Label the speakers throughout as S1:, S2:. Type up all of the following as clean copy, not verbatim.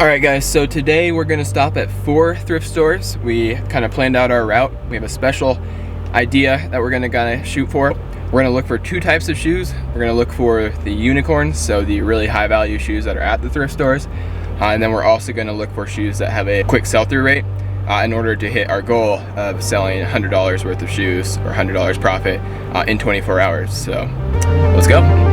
S1: Alright guys, so today we're going to stop at 4 thrift stores. We kind of planned out our route. We have a special idea that we're going to shoot for. We're going to look for 2 types of shoes. We're going to look for the unicorns, so the really high value shoes that are at the thrift stores. And then we're also going to look for shoes that have a quick sell-through rate in order to hit our goal of selling $100 worth of shoes or $100 profit in 24 hours. So let's go.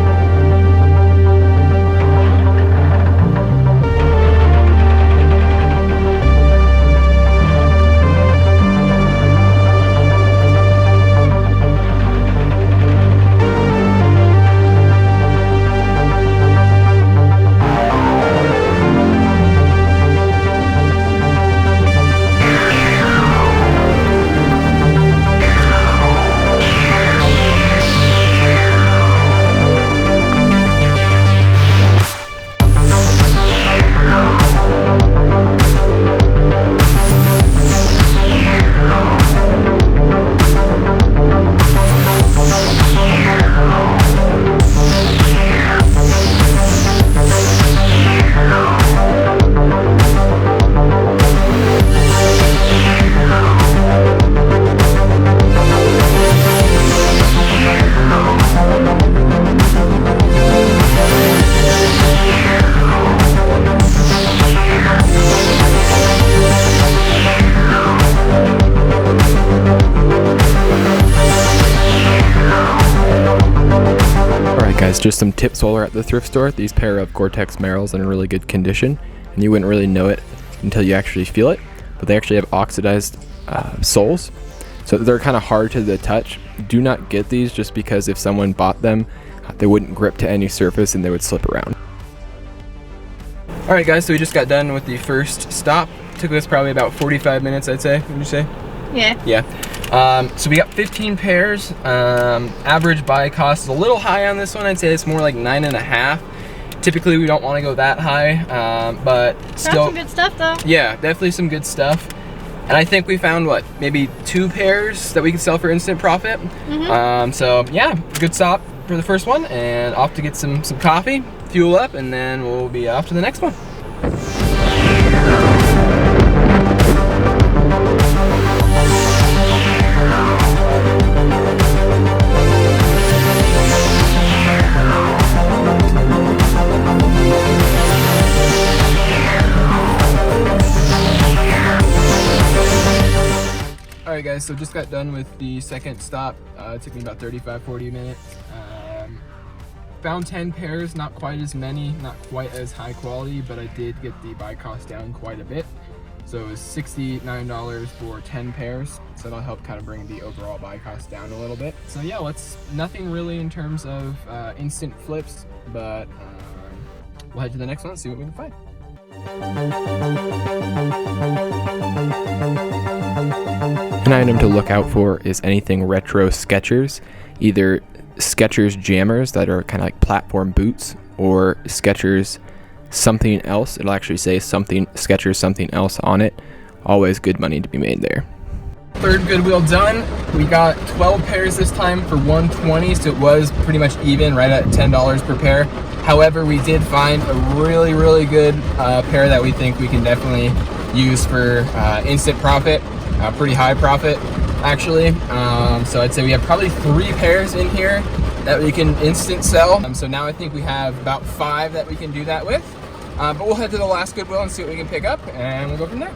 S1: Guys, just some tips while we're at the thrift store. These pair of Gore-Tex Merrells in really good condition, and you wouldn't really know it until you actually feel it, but they actually have oxidized soles, so they're kind of hard to the touch. Do not get these just because if someone bought them, they wouldn't grip to any surface and they would slip around. Alright guys, so we just got done with the first stop. Took us probably about 45 minutes, I'd say. Would you say?
S2: Yeah.
S1: Yeah. So we got 15 pairs. Average buy cost is a little high on this one. I'd say it's more like 9.5. Typically we don't want to go that high, but still
S2: some good stuff though.
S1: Yeah, definitely some good stuff. And I think we found what, maybe 2 pairs that we could sell for instant profit. So yeah, good stop for the first one, and off to get some coffee, fuel up, and then we'll be off to the next one. Alright guys, so just got done with the second stop. It took me about 35-40 minutes. Found 10 pairs, not quite as many, not quite as high quality, but I did get the buy cost down quite a bit. So it was $69 for 10 pairs, so that'll help kind of bring the overall buy cost down a little bit. So yeah, nothing really in terms of instant flips, but we'll head to the next one and see what we can find. An item to look out for is anything retro Skechers, either Skechers Jammers that are kind of like platform boots, or Skechers something else. It'll actually say Skechers something else on it. Always good money to be made there. Third Goodwill done. We got 12 pairs this time for $120, so it was pretty much even, right at $10 per pair. However, we did find a really good pair that we think we can definitely use for instant profit, pretty high profit actually. So I'd say we have probably 3 pairs in here that we can instant sell. So now I think we have about 5 that we can do that with. But we'll head to the last Goodwill and see what we can pick up, and we'll go from there.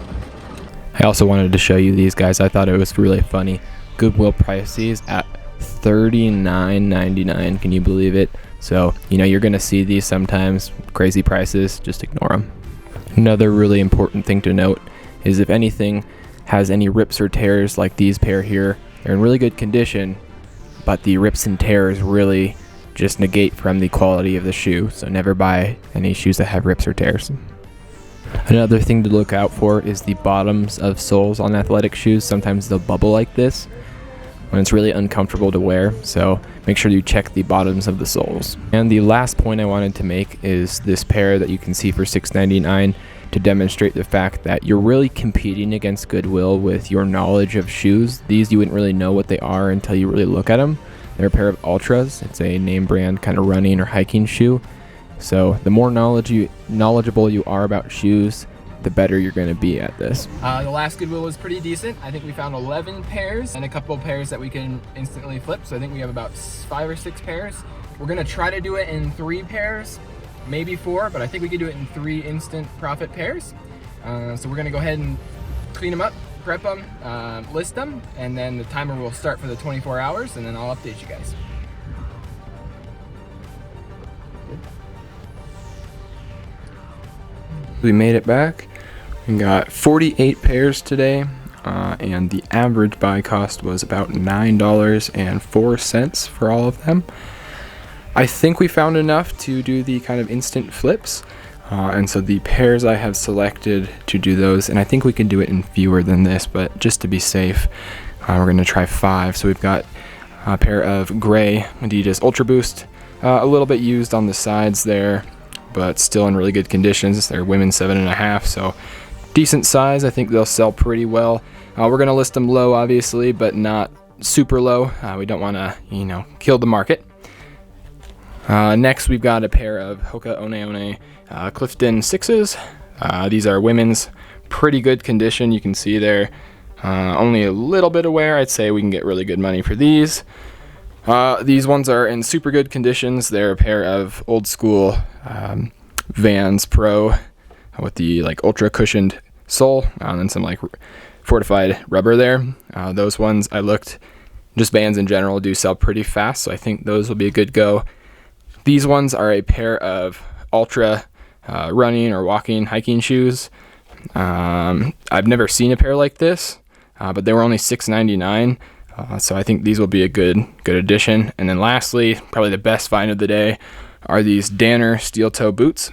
S1: I also wanted to show you these guys. I thought it was really funny. Goodwill prices at $39.99. Can you believe it? So, you know, you're gonna see these sometimes, crazy prices, just ignore them. Another really important thing to note is if anything has any rips or tears like these pair here, they're in really good condition, but the rips and tears really just negate from the quality of the shoe. So never buy any shoes that have rips or tears. Another thing to look out for is the bottoms of soles on athletic shoes. Sometimes they'll bubble like this when it's really uncomfortable to wear, so make sure you check the bottoms of the soles. And the last point I wanted to make is this pair that you can see for $6.99 to demonstrate the fact that you're really competing against Goodwill with your knowledge of shoes. These you wouldn't really know what they are until you really look at them. They're a pair of Ultras. It's a name brand kind of running or hiking shoe. So the more knowledgeable you are about shoes, the better you're going to be at this. The last Goodwill was pretty decent. I think we found 11 pairs and a couple pairs that we can instantly flip. So I think we have about 5 or 6 pairs. We're going to try to do it in 3 pairs, maybe 4, but I think we could do it in 3 instant profit pairs. So we're going to go ahead and clean them up, prep them, list them, and then the timer will start for the 24 hours, and then I'll update you guys. We made it back. We got 48 pairs today, and the average buy cost was about $9.04 for all of them. I think we found enough to do the kind of instant flips, and so the pairs I have selected to do those, and I think we can do it in fewer than this, but just to be safe, we're going to try 5. So we've got a pair of gray Adidas Ultra Boost, a little bit used on the sides there, but still in really good conditions. They're women's 7.5, so decent size. I think they'll sell pretty well. We're going to list them low, obviously, but not super low. We don't want to, kill the market. Next, we've got a pair of Hoka One Clifton 6s. These are women's, pretty good condition. You can see they're only a little bit of wear. I'd say we can get really good money for these. These ones are in super good conditions. They're a pair of old school Vans Pro with the ultra cushioned sole and then some fortified rubber there. Those ones, I looked, just Vans in general do sell pretty fast, so I think those will be a good go. These ones are a pair of ultra running or walking, hiking shoes. I've never seen a pair like this, but they were only $6.99. So I think these will be a good addition. And then lastly, probably the best find of the day, are these Danner steel toe boots.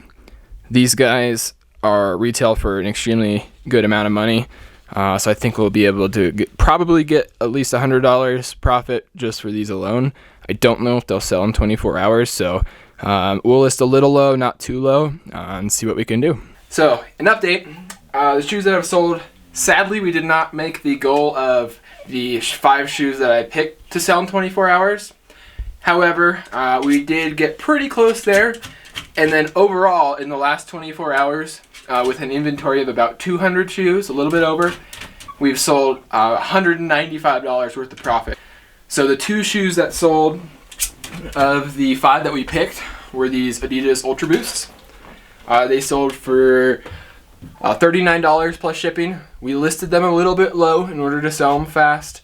S1: These guys are retail for an extremely good amount of money. So I think we'll be able to probably get at least $100 profit just for these alone. I don't know if they'll sell in 24 hours. So we'll list a little low, not too low, and see what we can do. So an update, the shoes that I've sold, sadly we did not make the goal of the 5 shoes that I picked to sell in 24 hours. However, we did get pretty close there. And then overall, in the last 24 hours, with an inventory of about 200 shoes, a little bit over, we've sold $195 worth of profit. So the 2 shoes that sold of the 5 that we picked were these Adidas Ultra Boosts. They sold for $39 plus shipping. We listed them a little bit low in order to sell them fast.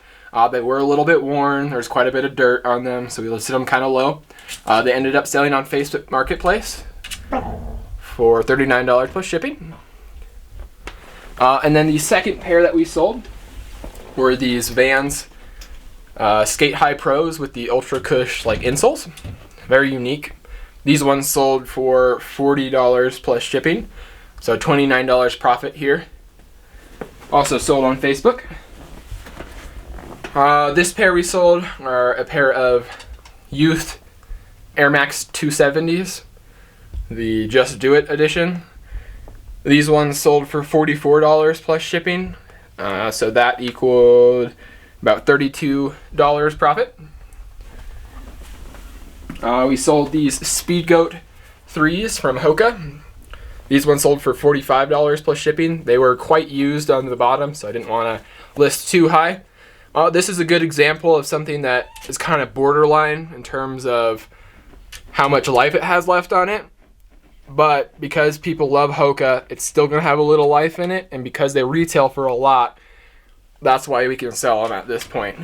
S1: They were a little bit worn. There's quite a bit of dirt on them, so we listed them kind of low. They ended up selling on Facebook Marketplace for $39 plus shipping. And then the second pair that we sold were these Vans Skate High Pros with the Ultra Cush insoles. Very unique. These ones sold for $40 plus shipping. So $29 profit here. Also sold on Facebook. This pair we sold are a pair of Youth Air Max 270s, the Just Do It edition. These ones sold for $44 plus shipping. So that equaled about $32 profit. We sold these Speed Goat 3s from Hoka. These ones sold for $45 plus shipping. They were quite used on the bottom, so I didn't want to list too high. This is a good example of something that is kind of borderline in terms of how much life it has left on it. But because people love Hoka, it's still going to have a little life in it. And because they retail for a lot, that's why we can sell them at this point.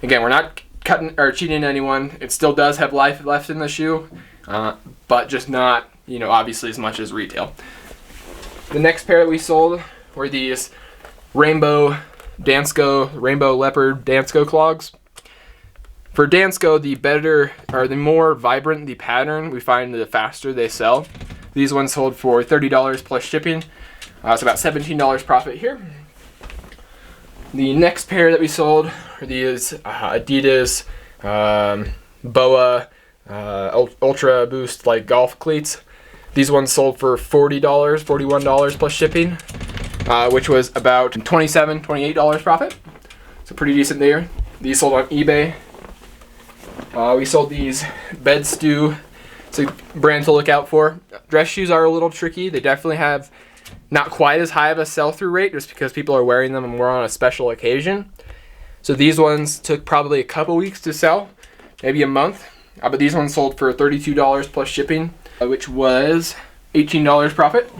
S1: Again, we're not cutting or cheating anyone. It still does have life left in the shoe, but just not, obviously as much as retail. The next pair that we sold were these Rainbow Leopard Dansko clogs. For Dansko, the better or the more vibrant the pattern, we find the faster they sell. These ones sold for $30 plus shipping. It's about $17 profit here. The next pair that we sold are these Adidas BOA Ultra Boost golf cleats. These ones sold for $41 plus shipping, which was about $28 profit. So pretty decent there. These sold on eBay. We sold these Bed Stew It's a brand to look out for. Dress shoes are a little tricky. They definitely have not quite as high of a sell-through rate just because people are wearing them more on a special occasion. So these ones took probably a couple weeks to sell, maybe a month. But these ones sold for $32 plus shipping, which was $18 profit.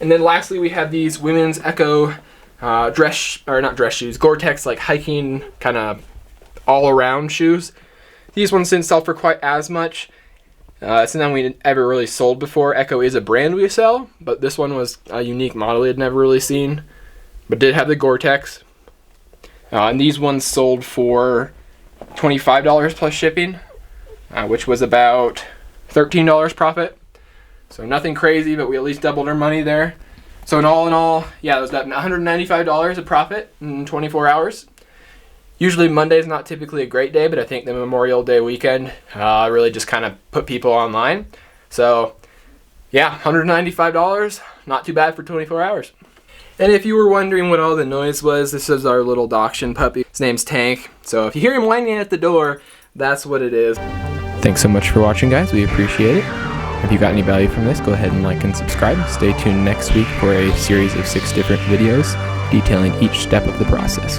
S1: And then lastly, we have these women's Echo not dress shoes, Gore-Tex like hiking kind of all-around shoes. These ones didn't sell for quite as much. It's something we ever really sold before. Echo is a brand we sell, but this one was a unique model we had never really seen, but did have the Gore-Tex. And these ones sold for $25 plus shipping, which was about $13 profit. So nothing crazy, but we at least doubled our money there. So in all, yeah, it was about $195 of profit in 24 hours. Usually Monday is not typically a great day, but I think the Memorial Day weekend really just kind of put people online. So yeah, $195, not too bad for 24 hours. And if you were wondering what all the noise was, this is our little Dachshund puppy. His name's Tank. So if you hear him whining at the door, that's what it is.
S2: Thanks so much for watching, guys. We appreciate it. If you got any value from this, go ahead and like and subscribe. Stay tuned next week for a series of 6 different videos detailing each step of the process.